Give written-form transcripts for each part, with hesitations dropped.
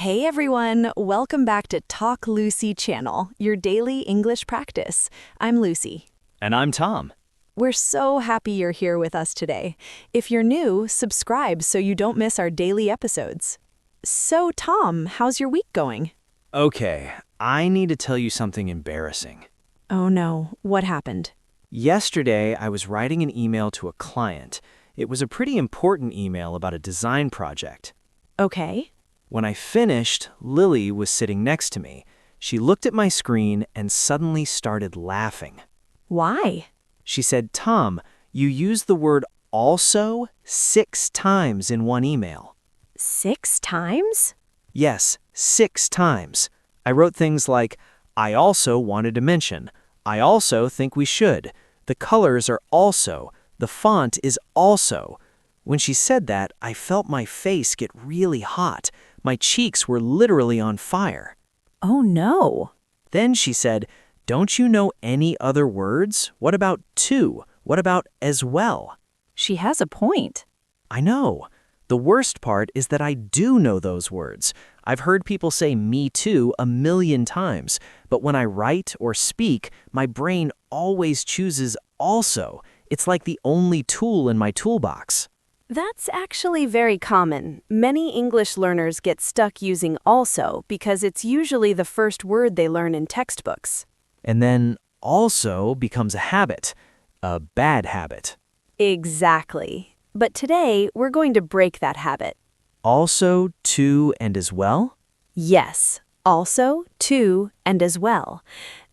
Hey everyone, welcome back to Talk Lucy channel, your daily English practice. I'm Lucy. And I'm Tom. We're so happy you're here with us today. If you're new, subscribe so you don't miss our daily episodes. So Tom, how's your week going? Okay, I need to tell you something embarrassing. Oh no, what happened? Yesterday, I was writing an email to a client. It was a pretty important email about a design project. Okay. When I finished, Lily was sitting next to me. She looked at my screen and suddenly started laughing. Why? She said, "Tom, you used the word also 6 times in one email." 6 times? Yes, 6 times. I wrote things like, "I also wanted to mention. I also think we should. The colors are also. The font is also." When she said that, I felt my face get really hot. My cheeks were literally on fire. Oh no. Then she said, "Don't you know any other words? What about to? What about as well?" She has a point. I know. The worst part is that I do know those words. I've heard people say me too a million times, but when I write or speak, my brain always chooses also. It's like the only tool in my toolbox. That's actually very common. Many English learners get stuck using also because it's usually the first word they learn in textbooks. And then also becomes a habit, a bad habit. Exactly. But today, we're going to break that habit. Also, to, and as well? Yes, also, to, and as well.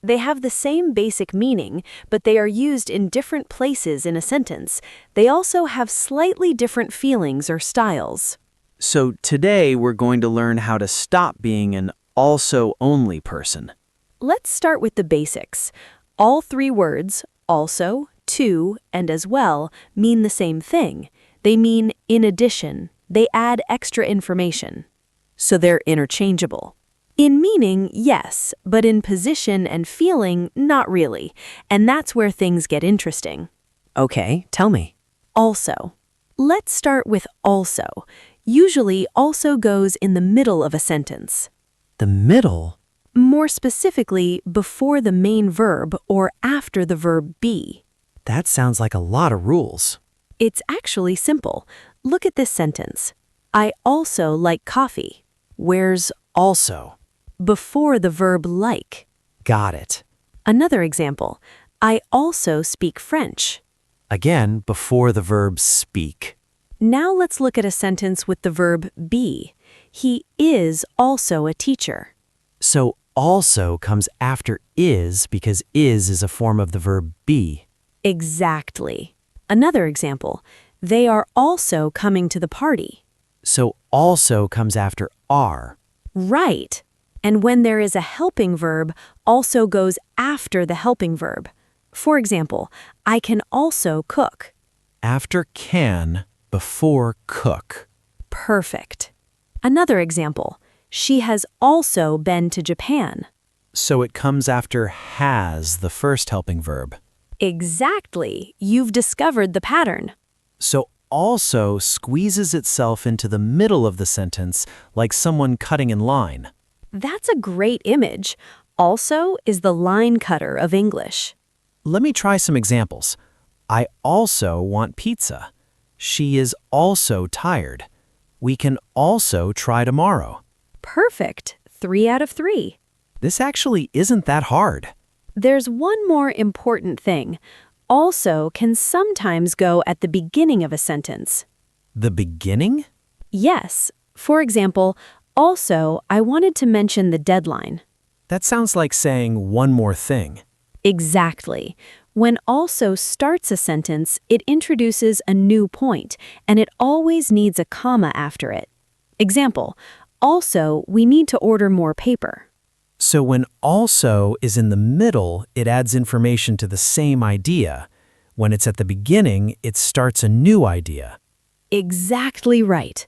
They have the same basic meaning, but they are used in different places in a sentence. They also have slightly different feelings or styles. So today we're going to learn how to stop being an also-only person. Let's start with the basics. All 3 words, also, to, and as well, mean the same thing. They mean in addition. They add extra information. So they're interchangeable. In meaning, yes, but in position and feeling, not really. And that's where things get interesting. Okay, tell me. Also. Let's start with also. Usually, also goes in the middle of a sentence. The middle? More specifically, before the main verb or after the verb be. That sounds like a lot of rules. It's actually simple. Look at this sentence. I also like coffee. Where's Also. before the verb like? Got it. Another example. I also speak French. Again, before the verb speak. Now let's look at a sentence with the verb be. He is also a teacher. So also comes after is because is a form of the verb be. Exactly. Another example. They are also coming to the party. So also comes after are. Right. And when there is a helping verb, also goes after the helping verb. For example, I can also cook. After can, before cook. Perfect. Another example. She has also been to Japan. So it comes after has, the first helping verb. Exactly. You've discovered the pattern. So also squeezes itself into the middle of the sentence like someone cutting in line. That's a great image. Also is the line cutter of English. Let me try some examples. I also want pizza. She is also tired. We can also try tomorrow. Perfect. 3 out of 3. This actually isn't that hard. There's one more important thing. Also can sometimes go at the beginning of a sentence. The beginning? Yes. For example, also, I wanted to mention the deadline. That sounds like saying one more thing. Exactly. When also starts a sentence, it introduces a new point, and it always needs a comma after it. Example, also, we need to order more paper. So when also is in the middle, it adds information to the same idea. When it's at the beginning, it starts a new idea. Exactly right.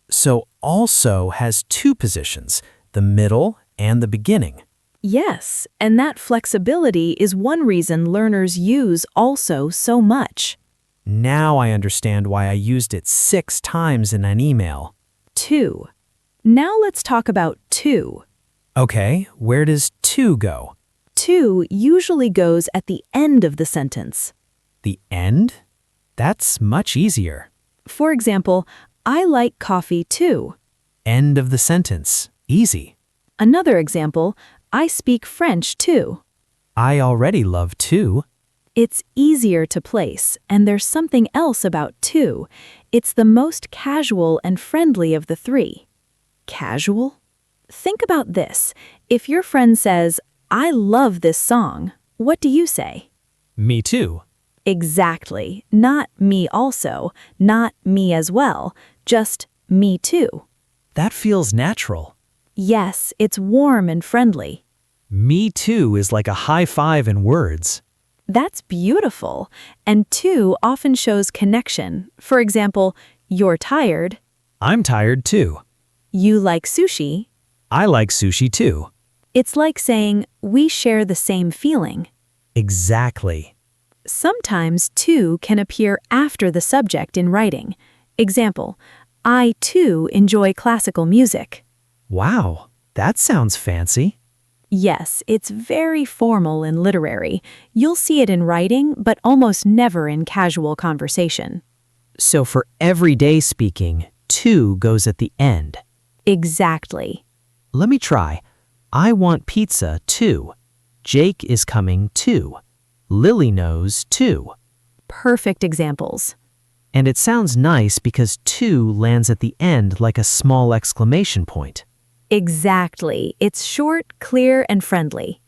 So also has 2 positions, the middle and the beginning. Yes, and that flexibility is one reason learners use also so much. Now I understand why I used it 6 times in an email. 2. Now let's talk about to. Okay, where does to go? To usually goes at the end of the sentence. The end? That's much easier. For example, I like coffee too. End of the sentence. Easy. Another example, I speak French too. I already love to. It's easier to place, and there's something else about to. It's the most casual and friendly of the three. Casual? Think about this. If your friend says, I love this song, what do you say? Me too. Exactly. Not me also, not me as well, just me too. That feels natural. Yes, it's warm and friendly. Me too is like a high five in words. That's beautiful. And to often shows connection. For example, you're tired. I'm tired too. You like sushi. I like sushi too. It's like saying, we share the same feeling. Exactly. Sometimes to can appear after the subject in writing. Example, I too enjoy classical music. Wow, that sounds fancy. Yes, it's very formal and literary. You'll see it in writing, but almost never in casual conversation. So for everyday speaking, to goes at the end. Exactly. Let me try. I want pizza too. Jake is coming too. Lily knows too. Perfect examples. And it sounds nice because to lands at the end like a small exclamation point. Exactly. It's short, clear, and friendly.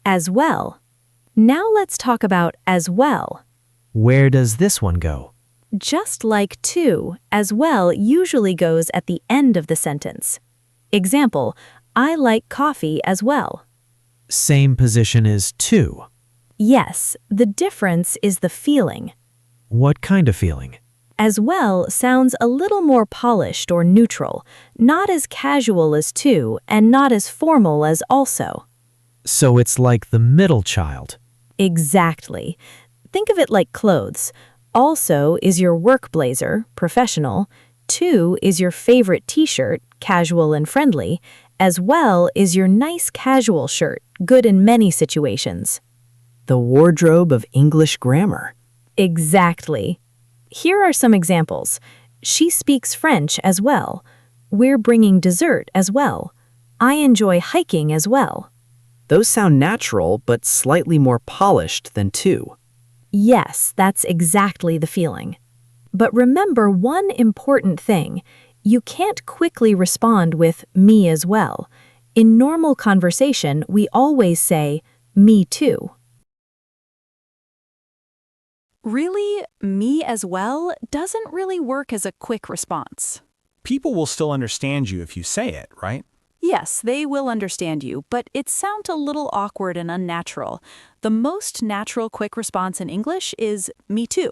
As well. Now let's talk about as well. Where does this one go? Just like to, as well usually goes at the end of the sentence. Example, I like coffee as well. Same position as to. Yes, the difference is the feeling. What kind of feeling? As well sounds a little more polished or neutral, not as casual as to, and not as formal as also. So it's like the middle child. Exactly. Think of it like clothes. Also is your work blazer, professional. To is your favorite t-shirt, casual and friendly. As well is your nice casual shirt, good in many situations. The wardrobe of English grammar. Exactly. Here are some examples. She speaks French as well. We're bringing dessert as well. I enjoy hiking as well. Those sound natural, but slightly more polished than to. Yes, that's exactly the feeling. But remember one important thing. You can't quickly respond with me as well. In normal conversation, we always say, me too. Really, me as well doesn't really work as a quick response. People will still understand you if you say it, right? Yes, they will understand you, but it sounds a little awkward and unnatural. The most natural quick response in English is me too.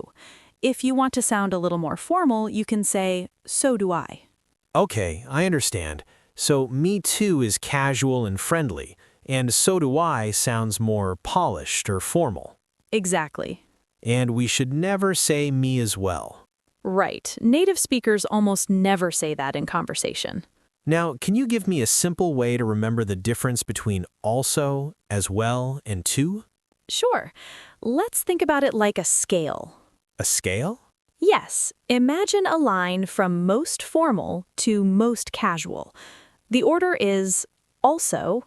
If you want to sound a little more formal, you can say, so do I. Okay, I understand. So me too is casual and friendly, and so do I sounds more polished or formal. Exactly. And we should never say me as well. Right. Native speakers almost never say that in conversation. Now, can you give me a simple way to remember the difference between also, as well, and to? Sure. Let's think about it like a scale. A scale? Yes, imagine a line from most formal to most casual. The order is also,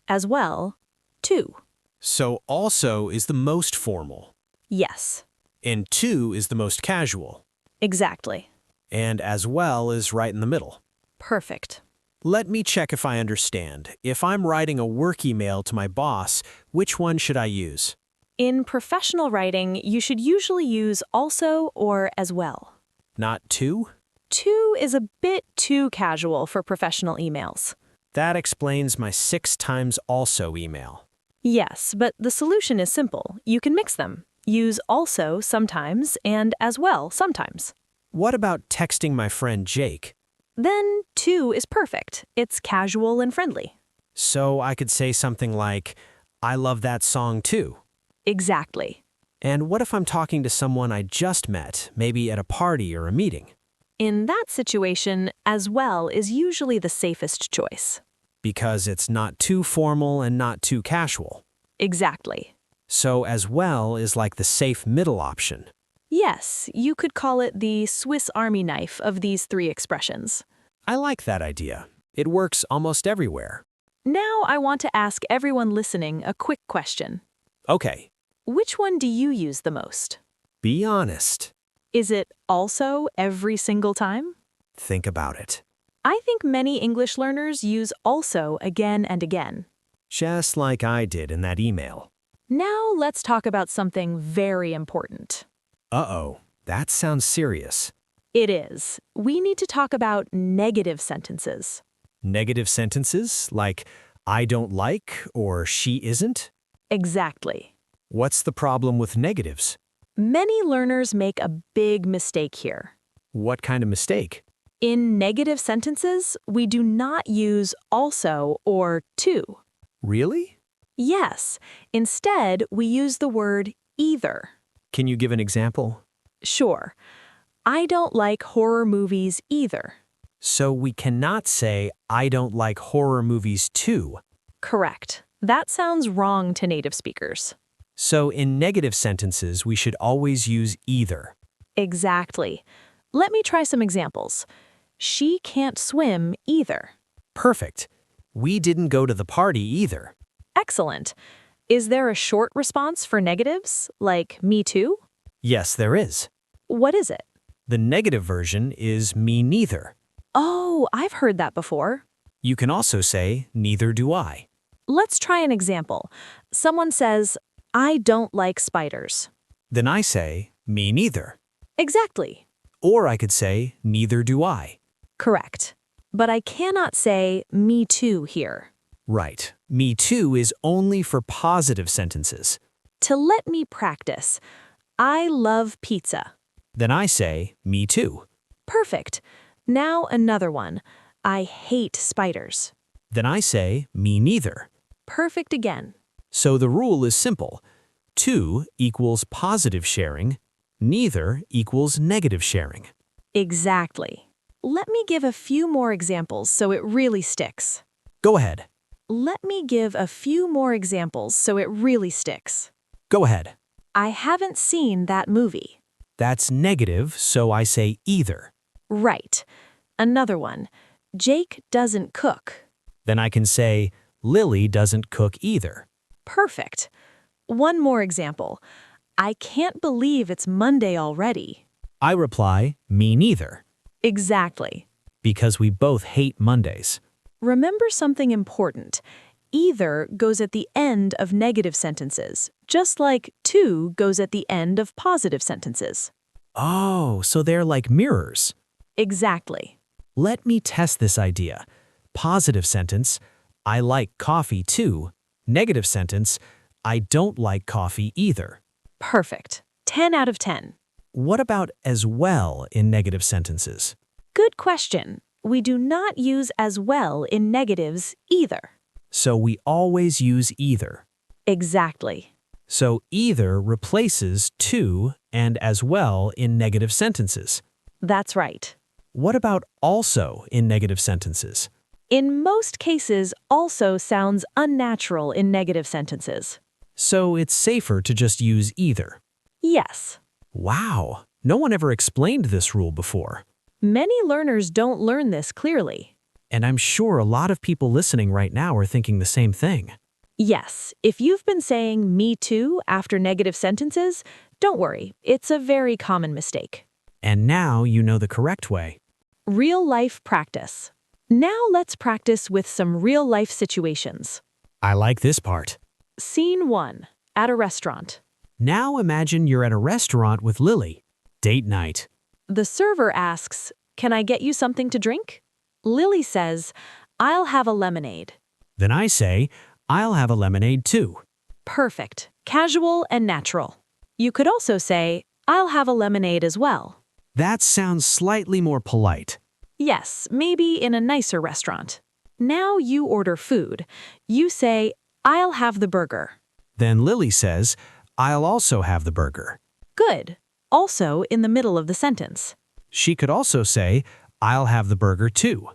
as well, to. So also is the most formal, Yes, and to is the most casual, exactly. and as well is right in the middle. Perfect. Let me check if I understand. If I'm writing a work email to my boss, which one should I use? In professional writing, you should usually use also or as well. Not to? To is a bit too casual for professional emails. That explains my 6 times also email. Yes, but the solution is simple. You can mix them. Use also sometimes and as well sometimes. What about texting my friend Jake? Then to is perfect. It's casual and friendly. So I could say something like, I love that song too. Exactly. And what if I'm talking to someone I just met, maybe at a party or a meeting? In that situation, as well is usually the safest choice. Because it's not too formal and not too casual. Exactly. So as well is like the safe middle option. Yes, you could call it the Swiss Army knife of these three expressions. I like that idea. It works almost everywhere. Now I want to ask everyone listening a quick question. Okay, Which one do you use the most? be honest. Is it also every single time? Think about it. I think many English learners use also again and again. Just like I did in that email. Now let's talk about something very important. Uh-oh, that sounds serious. It is. We need to talk about negative sentences. Negative sentences like I don't like or she isn't? Exactly. What's the problem with negatives? Many learners make a big mistake here. What kind of mistake? In negative sentences, we do not use also or to. Really? Yes, instead we use the word either. Can you give an example? Sure. I don't like horror movies either. So we cannot say I don't like horror movies too. Correct. That sounds wrong to native speakers. So in negative sentences, we should always use either. Exactly. Let me try some examples. She can't swim either. Perfect. We didn't go to the party either. Excellent. Is there a short response for negatives, like me too? Yes, there is. What is it? The negative version is me neither. Oh, I've heard that before. You can also say neither do I. Let's try an example. Someone says, I don't like spiders. Then I say me neither. Exactly. Or I could say neither do I. Correct. But I cannot say me too here. Right. Me too is only for positive sentences. To let me practice, I love pizza. Then I say me too. Perfect. Now another one. I hate spiders. Then I say me neither. Perfect again. So the rule is simple. To equals positive sharing, neither equals negative sharing. Exactly. Let me give a few more examples so it really sticks. Go ahead. Let me give a few more examples so it really sticks. Go ahead. I haven't seen that movie. That's negative, so I say either. Right. Another one. Jake doesn't cook. Then I can say Lily doesn't cook either. Perfect. One more example. I can't believe it's Monday already. I reply, me neither, Exactly. because we both hate Mondays. Remember something important. Either goes at the end of negative sentences, just like to goes at the end of positive sentences. Oh, so they're like mirrors. Exactly. Let me test this idea. Positive sentence, I like coffee too. Negative sentence, I don't like coffee either. Perfect. 10 out of 10. What about as well in negative sentences? Good question. We do not use as well in negatives either. So we always use either. Exactly. So either replaces to and as well in negative sentences. That's right. What about also in negative sentences? In most cases, also sounds unnatural in negative sentences. So it's safer to just use either. Yes. Wow, no one ever explained this rule before. Many learners don't learn this clearly. And I'm sure a lot of people listening right now are thinking the same thing. Yes, if you've been saying me too after negative sentences, don't worry, it's a very common mistake. And now you know the correct way. Real life practice. Now let's practice with some real life situations. I like this part. Scene 1. At a restaurant. Now imagine you're at a restaurant with Lily. Date night. The server asks, "Can I get you something to drink?" Lily says, "I'll have a lemonade." Then I say, I'll have a lemonade too. Perfect. Casual and natural. You could also say, "I'll have a lemonade as well." That sounds slightly more polite. Yes, maybe in a nicer restaurant. Now you order food. You say, "I'll have the burger." Then Lily says, I'll also have the burger. Good. Also in the middle of the sentence. She could also say, I'll have the burger too.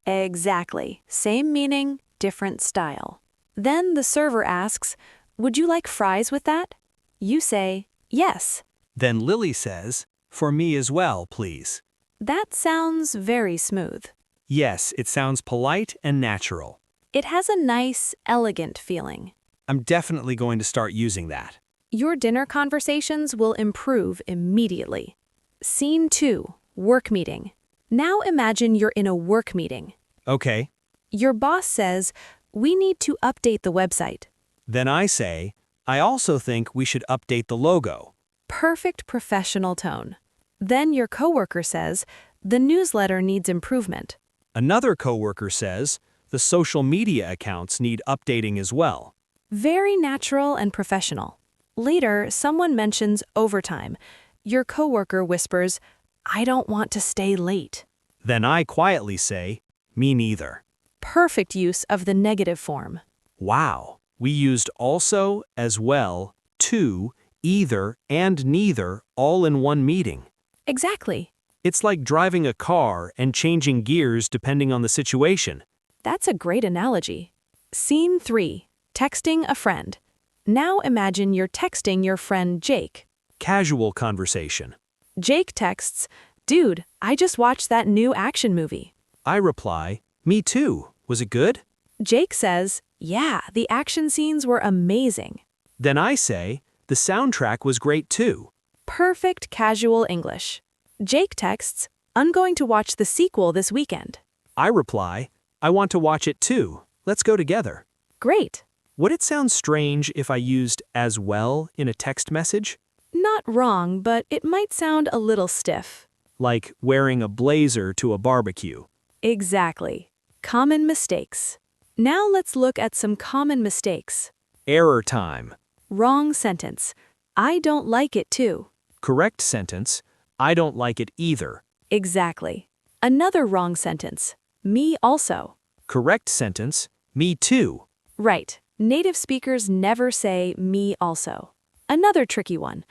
Exactly. Same meaning, different style. Then the server asks, "Would you like fries with that?" You say, "Yes." Then Lily says, "For me as well, please." That sounds very smooth. Yes, it sounds polite and natural. It has a nice, elegant feeling. I'm definitely going to start using that. Your dinner conversations will improve immediately. Scene 2, work meeting. Now imagine you're in a work meeting. Okay. Your boss says, "We need to update the website." Then I say, I also think we should update the logo. Perfect professional tone. Then your coworker says, "The newsletter needs improvement." Another coworker says, the social media accounts need updating as well. Very natural and professional. Later, someone mentions overtime. Your coworker whispers, "I don't want to stay late." Then I quietly say, me neither. Perfect use of the negative form. Wow, we used also, as well, to, either, and neither all in one meeting. Exactly. It's like driving a car and changing gears depending on the situation. That's a great analogy. Scene 3, texting a friend. Now imagine you're texting your friend Jake. Casual conversation. Jake texts, "Dude, I just watched that new action movie." I reply, me too. Was it good? Jake says, "Yeah, the action scenes were amazing." Then I say, the soundtrack was great too. Perfect casual English. Jake texts, "I'm going to watch the sequel this weekend." I reply, I want to watch it too. Let's go together. Great. Would it sound strange if I used as well in a text message? Not wrong, but it might sound a little stiff. Like wearing a blazer to a barbecue. Exactly. Common mistakes. Now let's look at some common mistakes. Error time. Wrong sentence. I don't like it too. Correct sentence. I don't like it either. Exactly. Another wrong sentence. Me also. Correct sentence. Me too. Right. Native speakers never say me also. Another tricky one.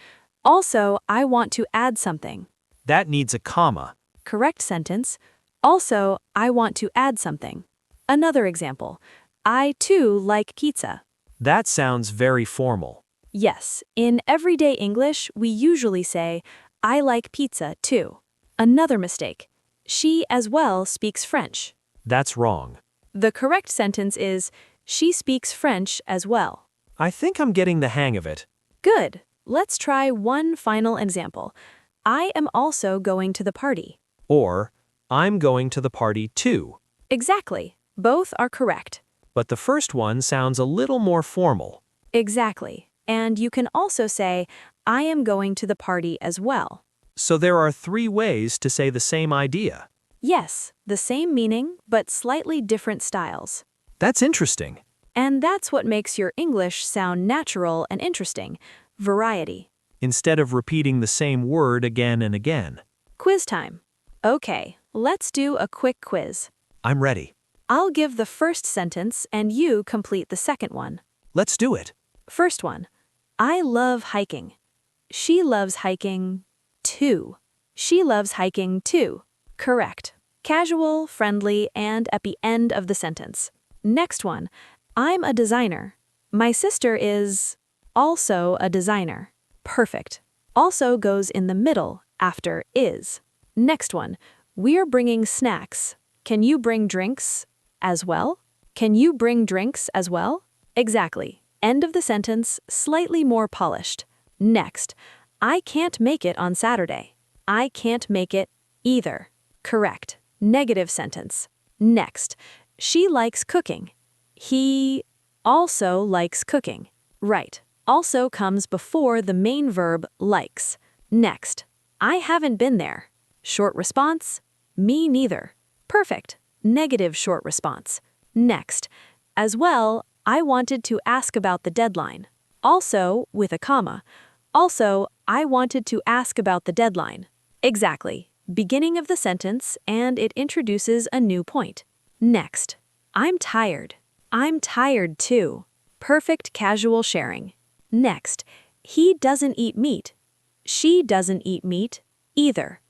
Also, I want to add something. That needs a comma. Correct sentence. Also, I want to add something. Another example. I too like pizza. That sounds very formal. Yes, in everyday English, we usually say, "I like pizza too." Another mistake. She as well speaks French. That's wrong. The correct sentence is, "She speaks French as well." I think I'm getting the hang of it. Good. Let's try one final example. I am also going to the party. Or, I'm going to the party too. Exactly. Both are correct. But the first one sounds a little more formal. Exactly. And you can also say, "I am going to the party as well." So there are 3 ways to say the same idea. Yes, the same meaning, but slightly different styles. That's interesting. And that's what makes your English sound natural and interesting. Variety. Instead of repeating the same word again and again. Quiz time. Okay, let's do a quick quiz. I'm ready. I'll give the first sentence and you complete the second one. Let's do it. First one. I love hiking. She loves hiking too. She loves hiking too. Correct. Casual, friendly, and at the end of the sentence. Next one. I'm a designer. My sister is also a designer. Perfect. Also goes in the middle after is. Next one. We're bringing snacks. Can you bring drinks as well? Can you bring drinks as well? Exactly. End of the sentence, slightly more polished. Next. I can't make it on Saturday. I can't make it either. Correct. Negative sentence. Next. She likes cooking. He also likes cooking. Right. Also comes before the main verb likes. Next. I haven't been there. Short response. Me neither. Perfect. Negative short response. Next. As well, I wanted to ask about the deadline. Also, with a comma. Also, I wanted to ask about the deadline. Exactly. Beginning of the sentence, and it introduces a new point. Next. I'm tired. I'm tired too. Perfect casual sharing. Next. He doesn't eat meat. She doesn't eat meat either.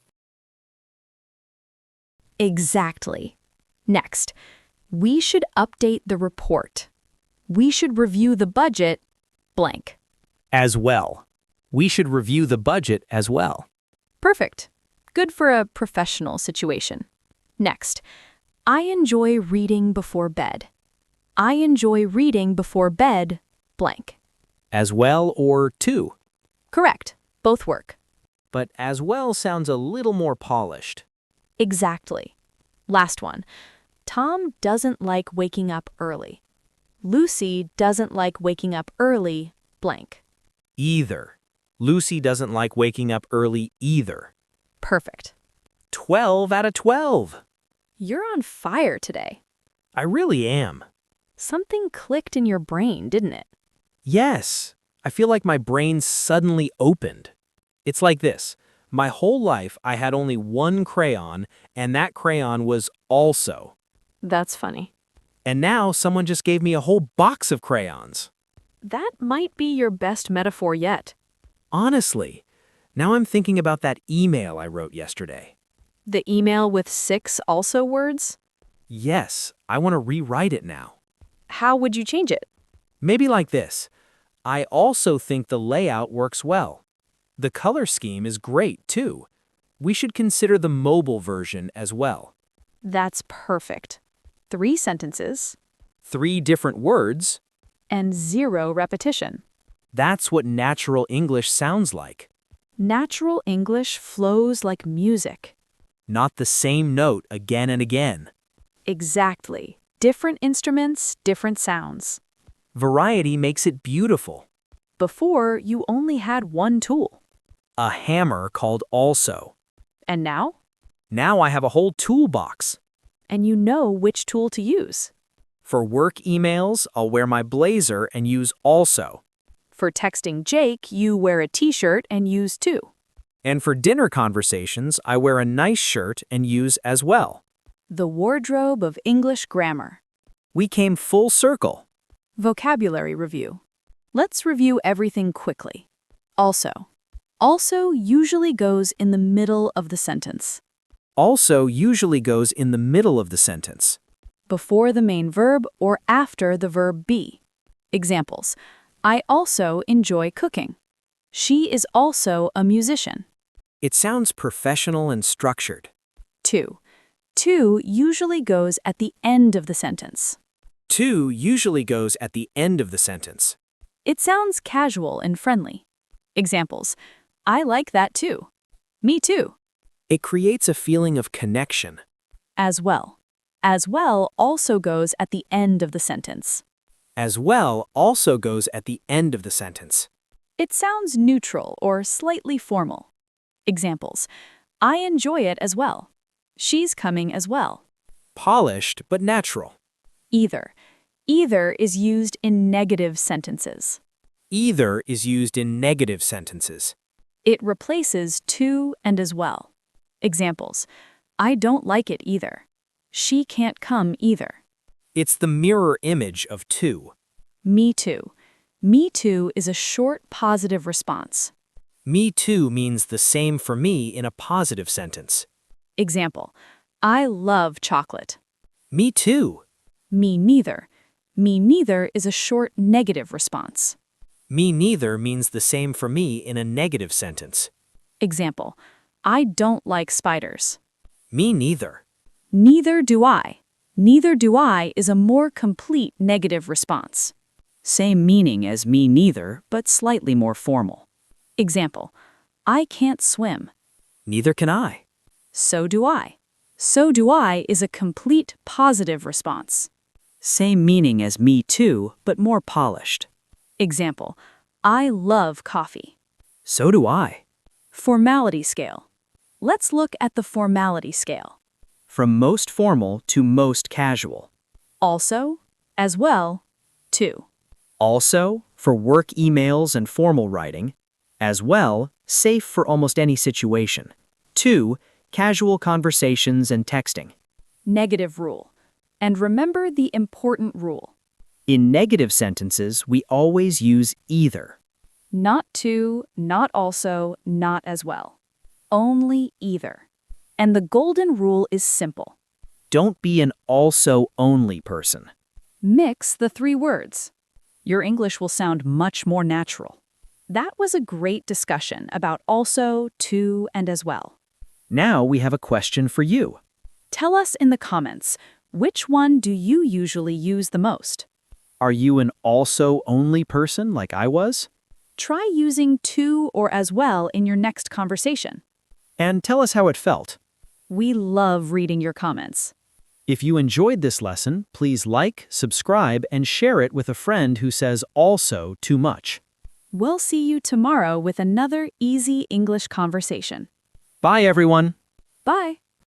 Exactly. Next, we should update the report. We should review the budget, blank. As well. We should review the budget as well. Perfect. Good for a professional situation. Next, I enjoy reading before bed. I enjoy reading before bed, blank. As well or to. Correct. Both work. But as well sounds a little more polished. Exactly. Last one. Tom doesn't like waking up early. Lucy doesn't like waking up early, blank. Either. Lucy doesn't like waking up early either. Perfect. 12 out of 12. You're on fire today. I really am. Something clicked in your brain, didn't it? Yes. I feel like my brain suddenly opened. It's like this. My whole life I had only one crayon, and that crayon was also. That's funny. And now someone just gave me a whole box of crayons. That might be your best metaphor yet. Honestly, now I'm thinking about that email I wrote yesterday. The email with 6 also words? Yes, I want to rewrite it now. How would you change it? Maybe like this. I also think the layout works well. The color scheme is great, too. We should consider the mobile version as well. That's perfect. 3 sentences 3 different words. and 0 repetition. That's what natural English sounds like. Natural English flows like music. Not the same note again and again. Exactly. Different instruments, different sounds. Variety makes it beautiful. Before, you only had one tool. A hammer called also. And now? Now I have a whole toolbox. And you know which tool to use. For work emails, I'll wear my blazer and use also. For texting Jake, you wear a t-shirt and use to. And for dinner conversations, I wear a nice shirt and use as well. The wardrobe of English grammar. We came full circle. Vocabulary review. Let's review everything quickly. Also. Also usually goes in the middle of the sentence. Also usually goes in the middle of the sentence. Before the main verb or after the verb be. Examples. I also enjoy cooking. She is also a musician. It sounds professional and structured. To. To usually goes at the end of the sentence. To usually goes at the end of the sentence. It sounds casual and friendly. Examples. I like that too. Me too. It creates a feeling of connection. As well. As well also goes at the end of the sentence. As well also goes at the end of the sentence. It sounds neutral or slightly formal. Examples. I enjoy it as well. She's coming as well. Polished but natural. Either. Either is used in negative sentences. Either is used in negative sentences. It replaces to and as well. Examples. I don't like it either. She can't come either. It's the mirror image of to. Me too. Me too is a short positive response. Me too means the same for me in a positive sentence. Example. I love chocolate. Me too. Me neither. Me neither is a short negative response. Me neither means the same for me in a negative sentence. Example. I don't like spiders. Me neither. Neither do I. Neither do I is a more complete negative response. Same meaning as me neither, but slightly more formal. Example. I can't swim. Neither can I. So do I. So do I is a complete positive response. Same meaning as me too, but more polished. Example. I love coffee. So do I. Formality scale. Let's look at the formality scale. From most formal to most casual. Also, as well, to. Also, for work emails and formal writing. As well, safe for almost any situation. To, casual conversations and texting. Negative rule. And remember the important rule. In negative sentences, we always use either. Not to, not also, not as well. Only either. And the golden rule is simple. Don't be an also-only person. Mix the three words. Your English will sound much more natural. That was a great discussion about also, to, and as well. Now we have a question for you. Tell us in the comments, which one do you usually use the most? Are you an also-only person like I was? Try using to or as well in your next conversation. And tell us how it felt. We love reading your comments. If you enjoyed this lesson, please like, subscribe, and share it with a friend who says also too much. We'll see you tomorrow with another easy English conversation. Bye, everyone. Bye.